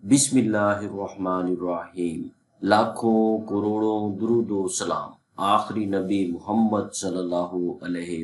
बिस्मिल्लाहिर्रहमानिर्रहीम। लाखों करोड़ों दुरूदो सलाम आखिरी नबी मोहम्मद सल्लल्लाहु अलैहि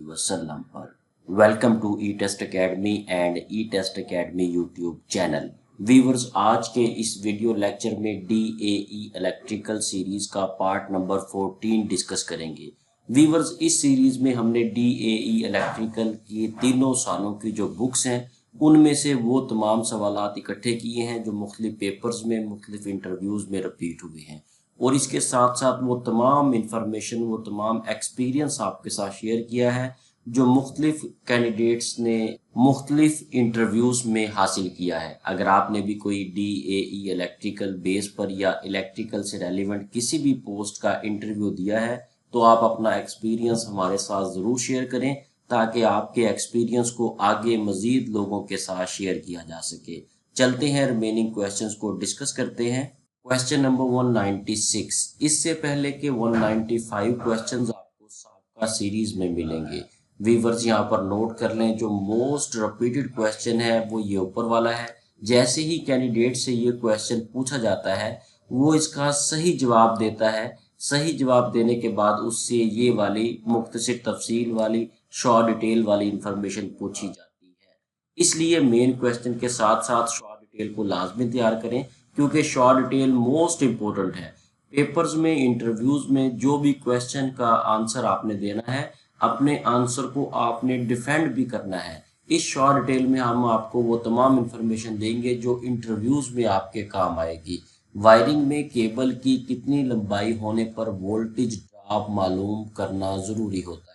वसल्लम पर। Welcome to E test Academy and E test academy YouTube channel. Viewers, आज के इस वीडियो लेक्चर में DAE इलेक्ट्रिकल सीरीज का पार्ट नंबर 14 डिस्कस करेंगे। व्यूअर्स, इस सीरीज में हमने DAE इलेक्ट्रिकल की तीनों सालों की जो बुक्स हैं उनमें से वो तमाम सवालात इकट्ठे किए हैं जो मुख्तलिफ पेपर्स में मुख्तलिफ इंटरव्यूज़ में रिपीट हुए हैं, और इसके साथ साथ वो तमाम इंफॉर्मेशन, वो तमाम एक्सपीरियंस आपके साथ शेयर किया है जो मुख्तलिफ कैंडिडेट्स ने मुख्तलिफ इंटरव्यूज़ में हासिल किया है। अगर आपने भी कोई DAE इलेक्ट्रिकल बेस पर या इलेक्ट्रिकल से रेलिवेंट किसी भी पोस्ट का इंटरव्यू दिया है तो आप अपना एक्सपीरियंस हमारे साथ ज़रूर शेयर करें ताकि आपके एक्सपीरियंस को आगे मज़ीद लोगों के साथ शेयर किया जा सके। चलते हैं, रिमेनिंग क्वेश्चंस को डिस्कस करते हैं। Question number 196। इससे पहले के 195 क्वेश्चंस आपको साबका सीरीज में मिलेंगे। व्यूअर्स, यहाँ पर नोट कर लें, जो मोस्ट रिपीटेड क्वेश्चन है वो ये ऊपर वाला है। जैसे ही कैंडिडेट से ये क्वेश्चन पूछा जाता है वो इसका सही जवाब देता है। सही जवाब देने के बाद उससे ये वाली मुख्तसर तफसील वाली शॉर्ट डिटेल वाली इंफॉर्मेशन पूछी जाती है। इसलिए मेन क्वेश्चन के साथ साथ शॉर्ट डिटेल को लाजमी तैयार करें क्योंकि शॉर्ट डिटेल मोस्ट इम्पोर्टेंट है। पेपर्स में, इंटरव्यूज में जो भी क्वेश्चन का आंसर आपने देना है, अपने आंसर को आपने डिफेंड भी करना है। इस शॉर्ट डिटेल में हम आपको वो तमाम इंफॉर्मेशन देंगे जो इंटरव्यूज में आपके काम आएगी। वायरिंग में केबल की कितनी लंबाई होने पर वोल्टेज ड्रॉप मालूम करना ज़रूरी होता है।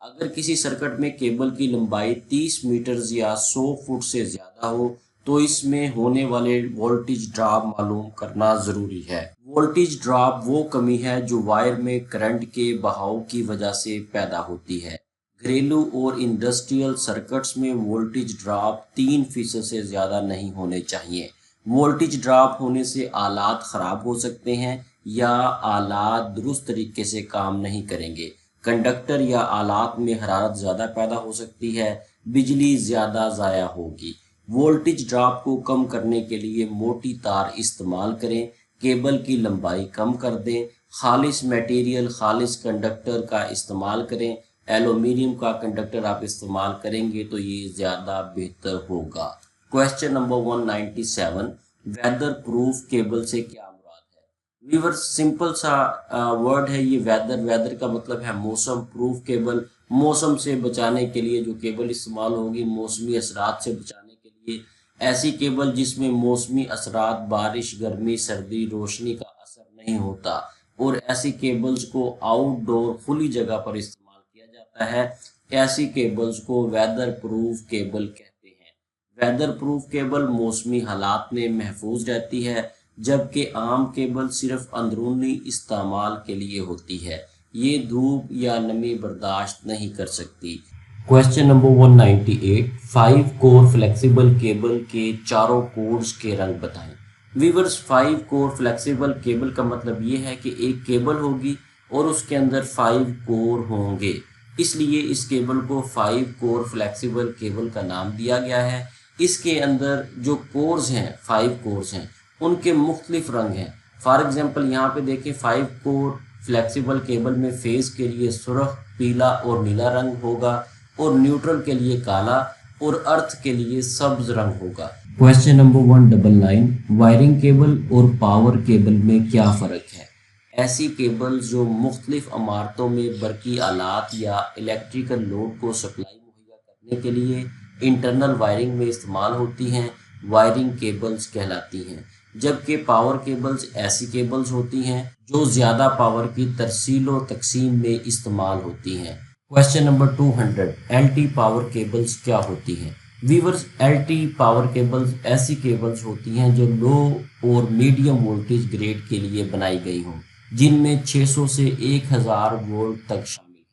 अगर किसी सर्किट में केबल की लंबाई 30 मीटर या 100 फुट से ज़्यादा हो तो इसमें होने वाले वोल्टेज ड्रॉप मालूम करना ज़रूरी है। वोल्टेज ड्रॉप वो कमी है जो वायर में करंट के बहाव की वजह से पैदा होती है। घरेलू और इंडस्ट्रियल सर्किट्स में वोल्टेज ड्रॉप 3% से ज़्यादा नहीं होने चाहिए। वोल्टेज ड्रॉप होने से आलात ख़राब हो सकते हैं या आलात दुरुस्त तरीके से काम नहीं करेंगे। कंडक्टर या आलात में हरारत ज़्यादा पैदा हो सकती है, बिजली ज़्यादा ज़ाया होगी। वोल्टेज ड्रॉप को कम करने के लिए मोटी तार इस्तेमाल करें, केबल की लंबाई कम कर दें, खालिस मटेरियल, खालिस कंडक्टर का इस्तेमाल करें। एल्यूमिनियम का कंडक्टर आप इस्तेमाल करेंगे तो ये ज़्यादा बेहतर होगा। Question number 197। Weather proof cable से क्या मुराद है? व्यूअर्स, सिंपल सा वर्ड है ये वेदर। वेदर का मतलब है मौसम। प्रूफ केबल, मौसम से बचाने के लिए जो केबल इस्तेमाल होगी, मौसमी असरात से बचाने के लिए। ऐसी केबल जिसमें मौसमी असरात, बारिश, गर्मी, सर्दी, रोशनी का असर नहीं होता, और ऐसी केबल्स को आउटडोर खुली जगह पर इस्तेमाल किया जाता है। ऐसी केबल्स को वेदर प्रूफ केबल कहते हैं। वेदर प्रूफ केबल मौसमी हालात में महफूज रहती है, जबकि आम केबल सिर्फ अंदरूनी इस्तेमाल के लिए होती है। ये धूप या नमी बर्दाश्त नहीं कर सकती। Question number 198। 5 core flexible cable के चारों कोर्स के रंग बताएं। वीवर्स, 5 कोर फ्लेक्सिबल केबल का मतलब ये है कि एक केबल होगी और उसके अंदर 5 कोर होंगे, इसलिए इस केबल को 5 कोर फ्लेक्सिबल केबल का नाम दिया गया है। इसके अंदर जो कोर्स हैं, 5 कोर्स हैं, उनके मुख्तलिफ रंग हैं। फॉर एग्जांपल यहाँ पे देखें, 5 कोर फ्लेक्सिबल केबल में फेस के लिए सुर्ख, पीला और नीला रंग होगा, और न्यूट्रल के लिए काला, और अर्थ के लिए सब्ज रंग होगा। Question number 199। वायरिंग केबल और पावर केबल में क्या फ़र्क है? ऐसी केबल जो मुख्तलिफ इमारतों में बरकी आलात या इलेक्ट्रिकल लोड को सप्लाई मुहैया करने के लिए इंटरनल वायरिंग में इस्तेमाल होती हैं, वायरिंग केबल्स कहलाती हैं। जबकि पावर केबल्स ऐसी केबल्स होती हैं जो ज़्यादा पावर की तरसील व तकसीम में इस्तेमाल होती हैं। Question number 200। LT power cables क्या होती हैं? वीवर्स, LT पावर केबल्स ऐसी केबल्स होती हैं जो लो और मीडियम वोल्टेज ग्रेड के लिए बनाई गई हों, जिनमें 600 से 1000 वोल्ट तक शामिल है।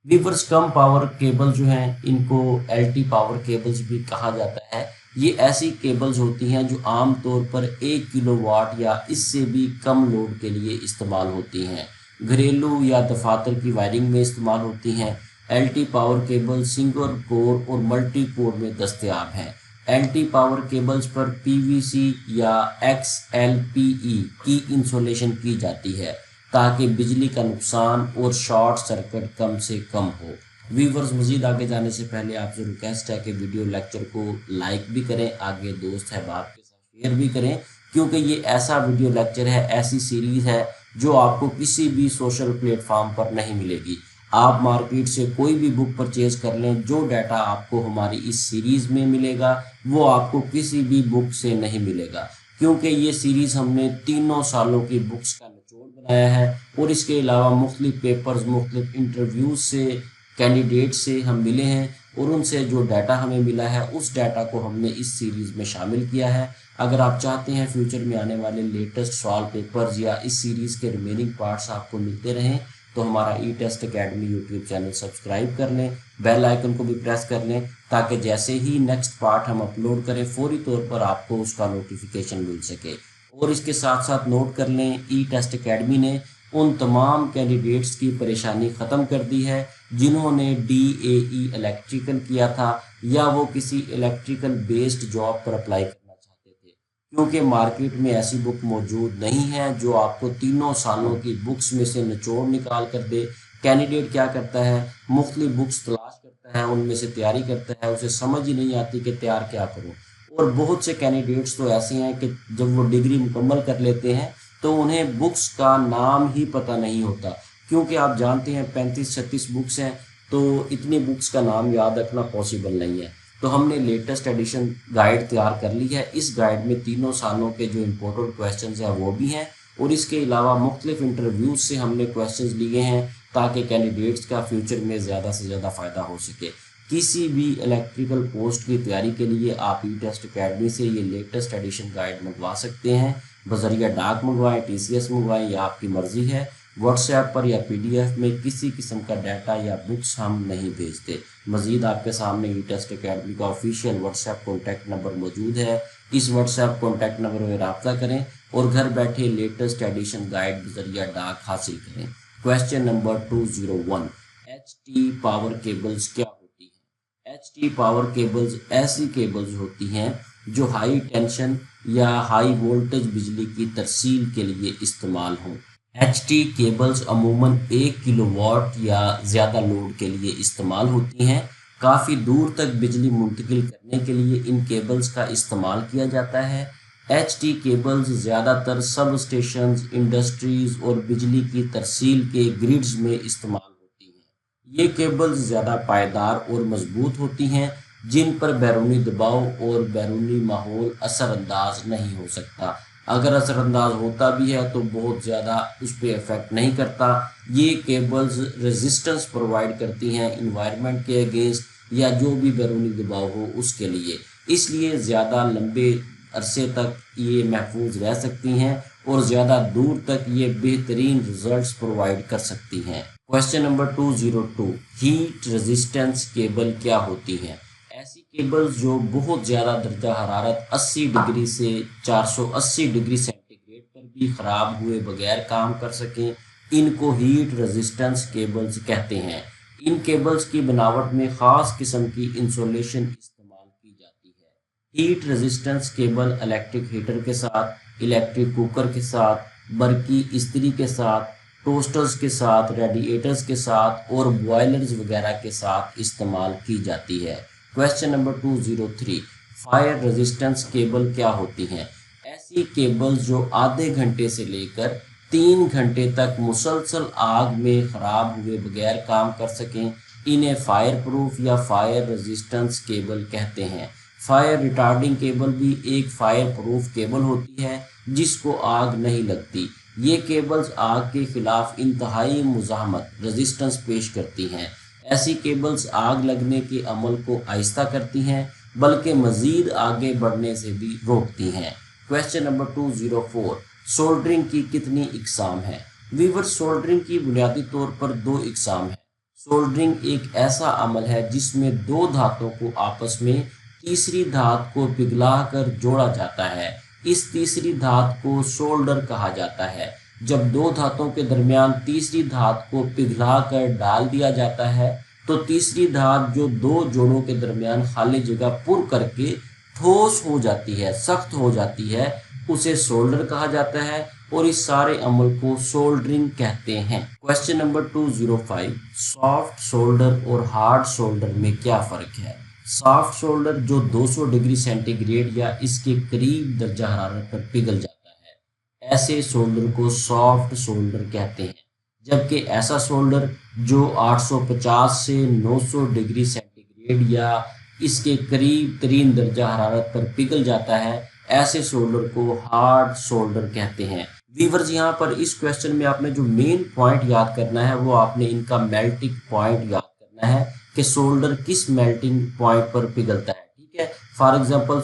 वीवर्स, कम पावर केबल जो हैं इनको LT पावर केबल्स भी कहा जाता है। ये ऐसी केबल्स होती हैं जो आम तौर पर 1 किलोवाट या इससे भी कम लोड के लिए इस्तेमाल होती हैं। घरेलू या दफातर की वायरिंग में इस्तेमाल होती हैं। LT power cable single core और मल्टी कोर में दस्तयाब हैं। एंटी पावर केबल्स पर पीवीसी या XLPE की इंसुलेशन की जाती है ताकि बिजली का नुकसान और शॉर्ट सर्किट कम से कम हो। व्यूवर्स, मजीद आगे जाने से पहले आपसे रिक्वेस्ट है कि वीडियो लेक्चर को लाइक भी करें, आगे दोस्त अहबाब के साथ शेयर भी करें, क्योंकि ये ऐसा वीडियो लेक्चर है, ऐसी सीरीज़ है जो आपको किसी भी सोशल प्लेटफॉर्म पर नहीं मिलेगी। आप मार्केट से कोई भी बुक परचेज कर लें, जो डाटा आपको हमारी इस सीरीज़ में मिलेगा वो आपको किसी भी बुक से नहीं मिलेगा, क्योंकि ये सीरीज़ हमने 3 सालों की बुक्स का निचोड़ बनाया है और इसके अलावा मुख्तलिफ पेपर्स, मुख्तलिफ इंटरव्यूज से, कैंडिडेट से हम मिले हैं और उनसे जो डाटा हमें मिला है उस डाटा को हमने इस सीरीज़ में शामिल किया है। अगर आप चाहते हैं फ्यूचर में आने वाले लेटेस्ट सवाल पेपर्स या इस सीरीज़ के रिमेनिंग पार्ट्स आपको मिलते रहें तो हमारा e test academy YouTube channel subscribe कर लें, बेल आइकन को भी प्रेस कर लें, ताकि जैसे ही नेक्स्ट पार्ट हम अपलोड करें फौरी तौर पर आपको उसका नोटिफिकेशन मिल सके। और इसके साथ साथ नोट कर लें, ई टेस्ट अकेडमी ने उन तमाम कैंडिडेट्स की परेशानी ख़त्म कर दी है जिन्होंने DAE इलेक्ट्रिकल किया था या वो किसी इलेक्ट्रिकल बेस्ड जॉब पर अप्लाई करना चाहते थे, क्योंकि मार्केट में ऐसी बुक मौजूद नहीं है जो आपको 3 सालों की बुक्स में से निचोड़ निकाल कर दे। कैंडिडेट क्या करता है, मुख्तलिफ बुक्स तलाश करता है, उनमें से तैयारी करता है, उसे समझ ही नहीं आती कि तैयार क्या करूं। और बहुत से कैंडिडेट्स तो ऐसे हैं कि जब वो डिग्री मुकम्मल कर लेते हैं तो उन्हें बुक्स का नाम ही पता नहीं होता, क्योंकि आप जानते हैं 35-36 बुक्स हैं तो इतनी बुक्स का नाम याद रखना पॉसिबल नहीं है। तो हमने लेटेस्ट एडिशन गाइड तैयार कर ली है। इस गाइड में 3 सालों के जो इम्पोर्टेंट क्वेश्चंस हैं वो भी हैं और इसके अलावा मुख्तलिफ इंटरव्यूज से हमने क्वेश्चंस लिए हैं ताकि कैंडिडेट्स का फ्यूचर में ज़्यादा से ज़्यादा फ़ायदा हो सके। किसी भी इलेक्ट्रिकल पोस्ट की तैयारी के लिए आप ई टेस्ट अकेडमी से ये लेटेस्ट एडिशन गाइड मंगवा सकते हैं। बजरिया डाक मंगवाएं, TCS मंगवाएं, या आपकी मर्ज़ी है। व्हाट्सएप पर या PDF में किसी किस्म का डाटा या बुक्स हम नहीं भेजते। मज़ीद आपके सामने ई टेस्ट अकेडमी का ऑफिशियल व्हाट्सएप कॉन्टैक्ट नंबर मौजूद है। इस व्हाट्सएप कॉन्टैक्ट नंबर में रब्ता करें और घर बैठे लेटेस्ट एडिशन गाइड बजरिया डाक हासिल करें। Question number 201, HT power cables क्या होती हैं? HT पावर केबल्स ऐसी केबल्स होती हैं जो हाई टेंशन या हाई वोल्टेज बिजली की तरसील के लिए इस्तेमाल हों। HT केबल्स अमूमन 1 किलोवाट या ज़्यादा लोड के लिए इस्तेमाल होती हैं। काफ़ी दूर तक बिजली मुंतकिल करने के लिए इन केबल्स का इस्तेमाल किया जाता है। HT केबल्स ज़्यादातर सब स्टेशंस, इंडस्ट्रीज़ और बिजली की तरसील के ग्रिड्स में इस्तेमाल होती हैं। ये केबल्स ज़्यादा पायदार और मजबूत होती हैं, जिन पर बैरूनी दबाव और बैरूनी माहौल असरअंदाज नहीं हो सकता। अगर असरअंदाज होता भी है तो बहुत ज़्यादा उस पर इफ़ेक्ट नहीं करता। ये केबल्स रेजिस्टेंस प्रोवाइड करती हैं इन्वायरमेंट के अगेंस्ट या जो भी बैरूनी दबाव हो उसके लिए, इसलिए ज़्यादा लंबे अरसे तक ये महफूज रह सकती हैं और ज़्यादा दूर तक ये बेहतरीन रिजल्ट्स प्रोवाइड कर सकती हैं। Question number 202, heat resistance cable क्या होती हैं? ऐसी केबल्स जो बहुत ज़्यादा दर्जा हरारत 80 डिग्री से 480 डिग्री सेंटीग्रेड पर भी ख़राब हुए बगैर काम कर सकें, इनको हीट रेजिस्टेंस केबल्स कहते हैं। इन केबल्स की बनावट में ख़ास किस्म की इंसुलेशन इस्तेमाल की जाती है। Heat resistance cable electric heater के साथ, इलेक्ट्रिक कुकर के साथ, बरकी इस्त्री के साथ, टोस्टर्स के साथ, रेडिएटर्स के साथ और बॉयलर्स वगैरह के साथ इस्तेमाल की जाती है। Question number 203, fire resistance cable क्या होती हैं? ऐसी केबल्स जो आधे घंटे से लेकर 3 घंटे तक मुसलसल आग में ख़राब हुए बगैर काम कर सकें, इन्हें फायर प्रूफ या फायर रेजिस्टेंस केबल कहते हैं। फायर रिटार्डिंग केबल भी एक फायर प्रूफ केबल होती है जिसको आग नहीं लगती। ये केबल्स आग के खिलाफ इंतहाई मुज़ाहमत रेजिस्टेंस पेश करती हैं। ऐसी केबल्स आग लगने के अमल को आहिस्ता करती हैं, बल्कि मज़ीद आगे बढ़ने से भी रोकती हैं। क्वेश्चन नंबर 204, सोल्डरिंग की कितनी इकसाम है? वीवर, सोल्डरिंग की बुनियादी तौर पर 2 इकसाम है। सोल्डरिंग एक ऐसा अमल है जिसमें 2 धातों को आपस में तीसरी धात को पिघला कर जोड़ा जाता है। इस तीसरी धात को सोल्डर कहा जाता है। जब 2 धातों के दरमियान तीसरी धात को पिघला कर डाल दिया जाता है तो तीसरी धात जो 2 जोड़ों के दरमियान खाली जगह पुर करके ठोस हो जाती है, सख्त हो जाती है, उसे सोल्डर कहा जाता है और इस सारे अमल को सोल्डरिंग कहते हैं। क्वेश्चन नंबर 205, सॉफ्ट सोल्डर और हार्ड सोल्डर में क्या फर्क है? सॉफ्ट सोल्डर जो 200 डिग्री सेंटीग्रेड या इसके करीब दर्जा हरारत पर पिघल जाता है, ऐसे सोल्डर को सॉफ्ट सोल्डर कहते हैं। जबकि ऐसा सोल्डर जो 850 से 900 डिग्री सेंटीग्रेड या इसके करीब तरीन दर्जा हरारत पर पिघल जाता है, ऐसे सोल्डर को हार्ड सोल्डर कहते हैं। वीवर्स, यहाँ पर इस क्वेश्चन में आपने जो मेन पॉइंट याद करना है वो आपने इनका मेल्टिंग पॉइंट याद करना है कि सोल्डर किस मेल्टिंग पॉइंट पर पिघलता है। ठीक है, फॉर एग्जांपल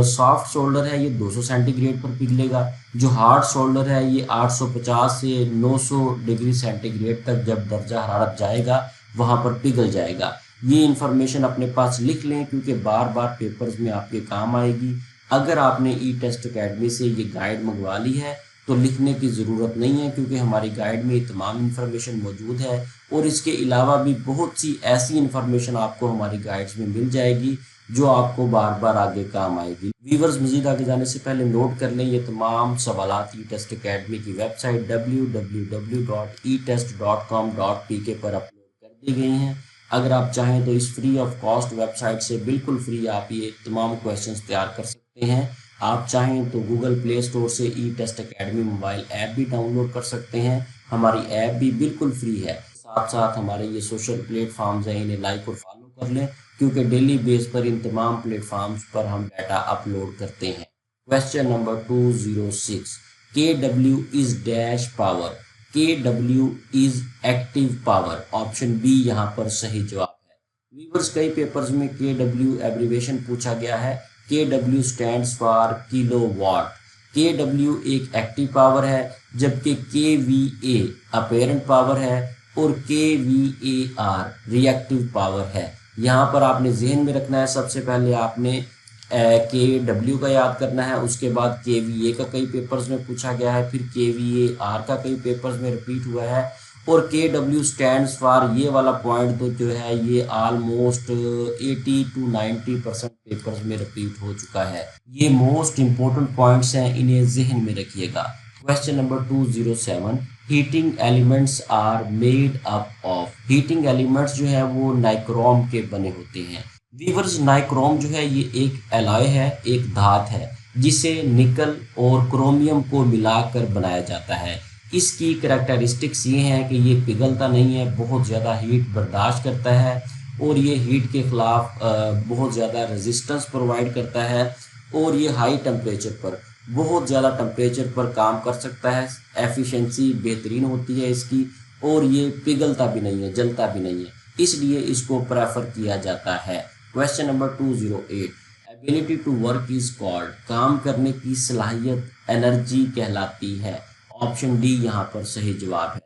सॉफ्ट सोल्डर है ये 200 सेंटीग्रेड पर पिघलेगा, जो हार्ड सोल्डर है ये 850 से 900 डिग्री सेंटीग्रेड तक जब दर्जा हरारत जाएगा वहां पर पिघल जाएगा। ये इंफॉर्मेशन अपने पास लिख लें क्योंकि बार बार पेपर्स में आपके काम आएगी। अगर आपने ई टेस्ट अकेडमी से ये गाइड मंगवा ली है तो लिखने की ज़रूरत नहीं है क्योंकि हमारी गाइड में तमाम इन्फॉर्मेशन मौजूद है और इसके अलावा भी बहुत सी ऐसी इन्फॉर्मेशन आपको हमारी गाइड्स में मिल जाएगी जो आपको बार बार आगे काम आएगी। व्यूवर्स, मजीद आगे जाने से पहले नोट कर लें ये तमाम सवालात ई टेस्ट अकेडमी की वेबसाइट www.etest.com.pk पर अपलोड कर दी गई हैं। अगर आप चाहें तो इस फ्री ऑफ कॉस्ट वेबसाइट से बिल्कुल फ्री आप ये तमाम क्वेश्चंस तैयार कर सकते हैं। आप चाहें तो गूगल प्ले स्टोर से ई टेस्ट अकेडमी मोबाइल ऐप भी डाउनलोड कर सकते हैं। हमारी ऐप भी बिल्कुल फ्री है। साथ साथ हमारे ये सोशल प्लेटफॉर्म्स हैं, इन्हें लाइक और फॉलो कर लें क्योंकि डेली बेस पर इन तमाम प्लेटफॉर्म्स पर हम डाटा अपलोड करते हैं। Question number 206, K W is dash power. K W is active power. Option B यहाँ पर सही जवाब है। व्यूअर्स, कई पेपर्स में के डब्ल्यू एब्रीवेशन पूछा गया है। K W stands for kilowatt. K W एक एक्टिव पावर है जबकि के वी ए अपेरेंट पावर है और के V A R reactive power है। यहाँ पर आपने जहन में रखना है, सबसे पहले आपने के डब्ल्यू का याद करना है, उसके बाद के वी ए का कई पेपर्स में पूछा गया है, फिर के वी ए आर का कई पेपर्स में रिपीट हुआ है और के डब्ल्यू स्टैंड्स फॉर ये वाला पॉइंट तो जो है ये ऑलमोस्ट 80 to 90% पेपर्स में रिपीट हो चुका है। ये मोस्ट इंपॉर्टेंट पॉइंट्स हैं, इन्हें जहन में रखिएगा। Question number 207, heating elements are made up of. Heating elements जो है वो नाइक्रोम के बने होते हैं। वीवर्स, नाइक्रोम जो है ये एक एलॉय है, एक धात है जिसे निकल और क्रोमियम को मिलाकर बनाया जाता है। इसकी करैक्टरिस्टिक्स ये हैं कि ये पिघलता नहीं है, बहुत ज़्यादा हीट बर्दाश्त करता है और ये हीट के ख़िलाफ़ बहुत ज़्यादा रेजिस्टेंस प्रोवाइड करता है और ये हाई टेम्परेचर पर, बहुत ज़्यादा टेम्परेचर पर काम कर सकता है। एफिशिएंसी बेहतरीन होती है इसकी और ये पिघलता भी नहीं है, जलता भी नहीं है, इसलिए इसको प्रेफर किया जाता है। Question number 208, ability to work is called. काम करने की सलाहियत एनर्जी कहलाती है। ऑप्शन डी यहाँ पर सही जवाब है।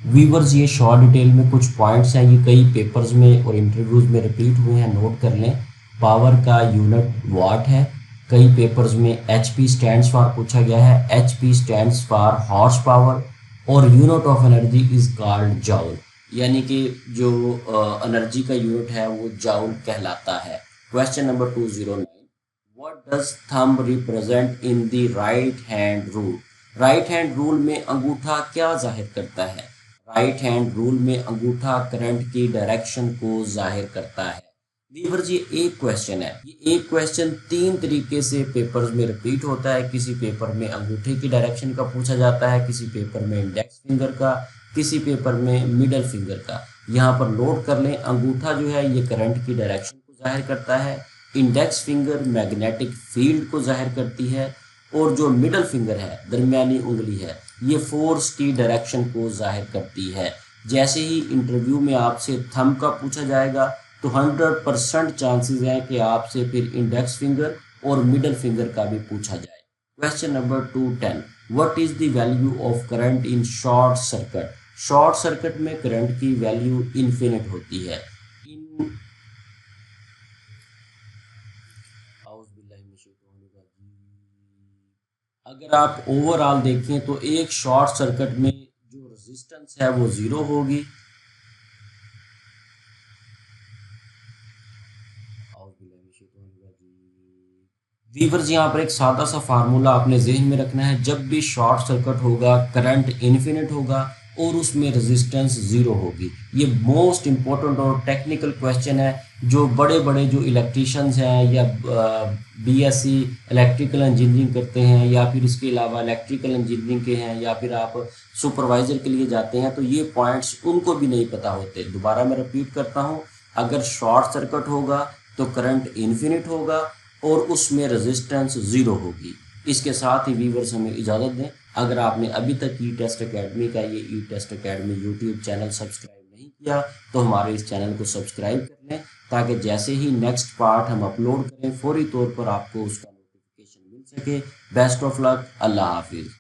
व्यूवर्स, ये शॉर्ट डिटेल में कुछ पॉइंट्स हैं, ये कई पेपर्स में और इंटरव्यूज में रिपीट हुए हैं, नोट कर लें। पावर का यूनिट वाट है। कई पेपर्स में एच पी स्टैंड्स फॉर पूछा गया है, H P stands for horse power और unit of energy is called joule, यानी कि जो एनर्जी का यूनिट है वो जॉल कहलाता है। Question number 209, what does thumb represent in the right hand rule. Right hand rule में अंगूठा क्या जाहिर करता है? राइट हैंड रूल में अंगूठा करंट की डायरेक्शन को जाहिर करता है। वीवर्स, ये एक क्वेश्चन है, ये एक क्वेश्चन 3 तरीके से पेपर्स में रिपीट होता है। किसी पेपर में अंगूठे की डायरेक्शन का पूछा जाता है, किसी पेपर में इंडेक्स फिंगर का, किसी पेपर में मिडल फिंगर का। यहाँ पर नोट कर लें, अंगूठा जो है ये करंट की डायरेक्शन को जाहिर करता है, इंडेक्स फिंगर मैग्नेटिक फील्ड को जाहिर करती है और जो मिडल फिंगर है, दरमियानी उंगली है, ये फोर्स की डायरेक्शन को जाहिर करती है। जैसे ही इंटरव्यू में आपसे थंब का पूछा जाएगा तो 100% चांसेस हैं कि आपसे फिर इंडेक्स फिंगर और मिडल फिंगर का भी पूछा जाए। Question number 210, what is the value of current in short circuit. Short circuit में करंट की वैल्यू इन्फिनिट होती है। इन अगर आप ओवरऑल देखें तो एक शॉर्ट सर्किट में जो रेजिस्टेंस है वो 0 होगी। ویورز یہاں پر ایک سادہ سا فارمولا آپ نے ذہن میں رکھنا ہے، جب بھی شارٹ سرکٹ ہوگا کرنٹ انفینٹ ہوگا اور اس میں رزسٹنس زیرو ہوگی۔ یہ موسٹ امپورٹنٹ اور ٹیکنیکل کویشچن ہے، جو بڑے بڑے جو الیکٹریشنز ہیں یا B S C electrical engineering کرتے ہیں یا پھر اس کے علاوہ الیکٹریکل انجینئرنگ کے ہیں یا پھر آپ سپروائزر کے لیے جاتے ہیں، تو یہ پوائنٹس ان کو بھی نہیں پتہ ہوتے۔ دوبارہ میں رپیٹ کرتا ہوں، اگر شارٹ سرکٹ ہوگا تو کرنٹ انفینٹ ہوگا اور اس میں رزسٹنس زیرو ہوگی۔ اس کے ساتھ ہی ویورز ہمیں اجازت دیں، اگر آپ نے ابھی تک ای ٹیسٹ اکیڈمی کا یہ ای test academy YouTube channel subscribe نہیں کیا تو ہمارے اس چینل کو سبسکرائب کر لیں، تاکہ جیسے ہی نیکسٹ پارٹ ہم اپلوڈ کریں فوری طور پر آپ کو اس کا نوٹیفیکیشن مل سکے۔ بیسٹ آف لک، اللہ حافظ۔